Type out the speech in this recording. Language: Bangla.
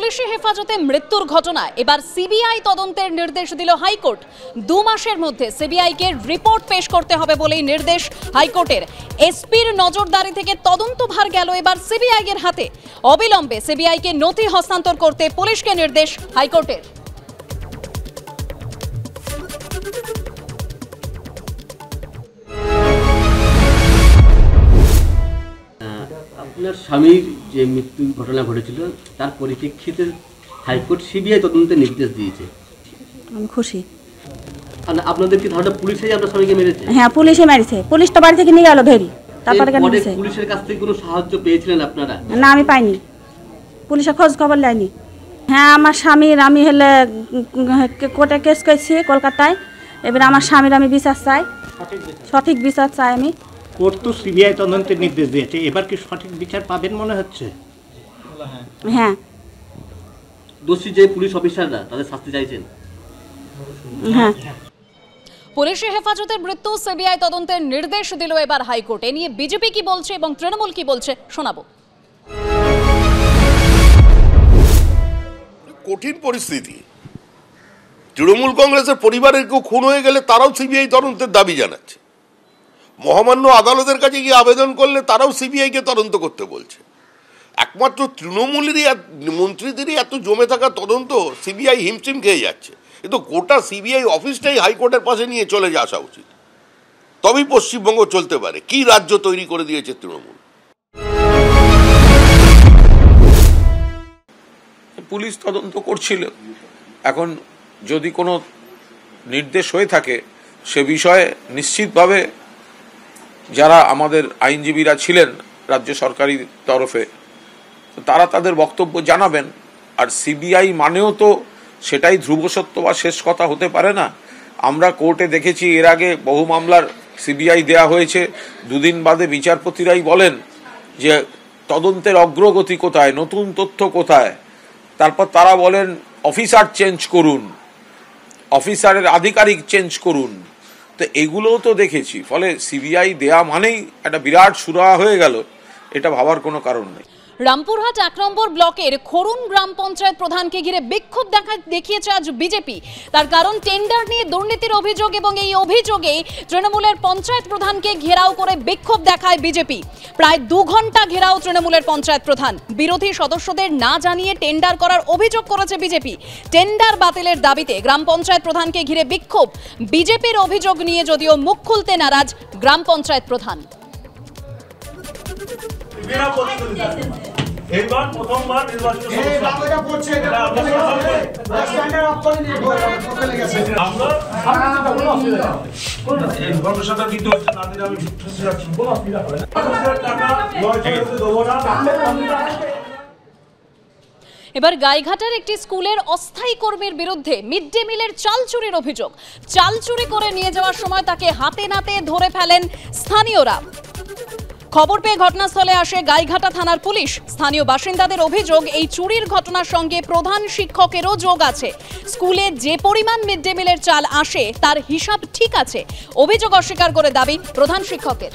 পুলিশি হেফাজতে মৃত্যুর ঘটনায় এবার সিবিআই তদন্তের নির্দেশ দিল হাইকোর্ট। 2 মাসের মধ্যে সিবিআইকে রিপোর্ট পেশ করতে হবে বলেই নির্দেশ হাইকোর্টের। এসপির নজরদারি থেকে তদন্তভার গেল এবার সিবিআই এর হাতে। অবিলম্বে সিবিআইকে নথি হস্তান্তর করতে পুলিশকে নির্দেশ হাইকোর্টের। আপনার স্বামীর যে মৃত্যু ঘটনা ঘটেছিল তার পরিপ্রেক্ষিতে হাইকোর্ট সিবিআই তদন্তের নির্দেশ দিয়েছে। আমি খুশি। আপনাদের কি ধারণা পুলিশই আপনার স্বামীকে মেরেছে? হ্যাঁ, পুলিশে মেরেছে। পুলিশ তো বাড়ি থেকে নিয়ে গেল ধরি, তারপরে কেন মেরেছে? পুলিশের কাছ থেকে কোনো সাহায্য পেয়েছিলেন আপনারা? না, আমি পাইনি। পুলিশে খোঁজ খবর নেয়নি। হ্যাঁ, আমার স্বামীর আমি হলে কোর্টে কেস করেছি কলকাতায়। এবার আমার স্বামীর আমি বিচার চাই, সঠিক বিচার চাই আমি। কোর্ট তো সিবিআই তদন্তের নির্দেশ দিয়েছে, এবার কি সঠিক বিচার পাবেন মনে হচ্ছে? হ্যাঁ। দোষী যে পুলিশ অফিসাররা তাদের শাস্তি চাইছেন? হ্যাঁ। পুলিশি হেফাজতের মৃত্যু সিবিআই তদন্তের নির্দেশ দিল এবার হাইকোর্ট। এ নিয়ে বিজেপি কি বলছে এবং তৃণমূল কি বলছে শোনাবো। কঠিন পরিস্থিতি। তৃণমূল কংগ্রেসের পরিবারের কেউ খুন হয়ে গেলে তারাও সিবিআই তদন্তের দাবি জানাচ্ছে। মহামান্য আদালতের কাছে গিয়ে আবেদন করলে তারাও সিবিআইকে তদন্ত করতে বলছে। একমাত্র তৃণমূলেরই মন্ত্রীদেরই এত জমে থাকা তদন্ত সিবিআই হিমশিম খেয়ে যাচ্ছে। কিন্তু গোটা সিবিআই অফিসটাই হাইকোর্টের পাশে নিয়ে চলে আসা উচিত, তবেই পশ্চিমবঙ্গ চলতে পারে। কি রাজ্য তৈরি করে দিয়েছে তৃণমূল। পুলিশ তদন্ত করছিল, এখন যদি কোনো নির্দেশ হয়ে থাকে সে বিষয়ে নিশ্চিতভাবে যারা আমাদের আইনজীবীরা ছিলেন রাজ্য সরকারি তরফে তারা তাদের বক্তব্য জানাবেন। আর সিবিআই মানেও তো সেটাই ধ্রুবসত্য বা শেষ কথা হতে পারে না। আমরা কোর্টে দেখেছি এর আগে বহু মামলার সিবিআই দেয়া হয়েছে, 2 দিন বাদে বিচারপতিরাই বলেন যে তদন্তের অগ্রগতি কোথায়, নতুন তথ্য কোথায়। তারপর তারা বলেন অফিসার চেঞ্জ করুন, অফিসারের আধিকারিক চেঞ্জ করুন। তো এগুলোও তো দেখেছি। ফলে সিবিআই দেয়া মানেই একটা বিরাট সুরাহা হয়ে গেল, এটা ভাবার কোনো কারণ নেই। রামপুরহাট 1 নম্বর ব্লকের খরুন গ্রাম পঞ্চায়েত প্রধানকে ঘিরে বিক্ষোভ দেখিয়েছে আজ বিজেপি। তার কারণ টেন্ডার নিয়ে দুর্নীতির অভিযোগ এবং এই অভিযোগেই তৃণমূলের পঞ্চায়েত প্রধানকে ঘেরাও করে বিক্ষোভ দেখায় বিজেপি। প্রায় 2 ঘন্টা ঘেরাও তৃণমূলের পঞ্চায়েত প্রধান। বিরোধী সদস্যদের না জানিয়ে টেন্ডার করার অভিযোগ করেছে বিজেপি। টেন্ডার বাতিলের দাবিতে গ্রাম পঞ্চায়েত প্রধানকে ঘিরে বিক্ষোভ। বিজেপির অভিযোগ নিয়ে যদিও মুখ খুলতে নারাজ গ্রাম পঞ্চায়েত প্রধান। এইবার প্রথমবার নির্বাচিত এবার গাইঘাটার একটি স্কুলের অস্থায়ী কর্মীর বিরুদ্ধে মিড ডে মিলের চাল চুরির অভিযোগ। চাল চুরি করে নিয়ে যাওয়ার সময় তাকে হাতে নাতে ধরে ফেলেন স্থানীয়রা। খবর পেয়ে ঘটনাস্থলে আসে গাইঘাটা থানার পুলিশ। স্থানীয় বাসিন্দাদের অভিযোগ এই চুরির ঘটনার সঙ্গে প্রধান শিক্ষকেরও যোগ আছে। স্কুলে যে পরিমাণ মিড ডে মিলের চাল আসে তার হিসাব ঠিক আছে। অভিযোগ অস্বীকার করে দাবি প্রধান শিক্ষকের।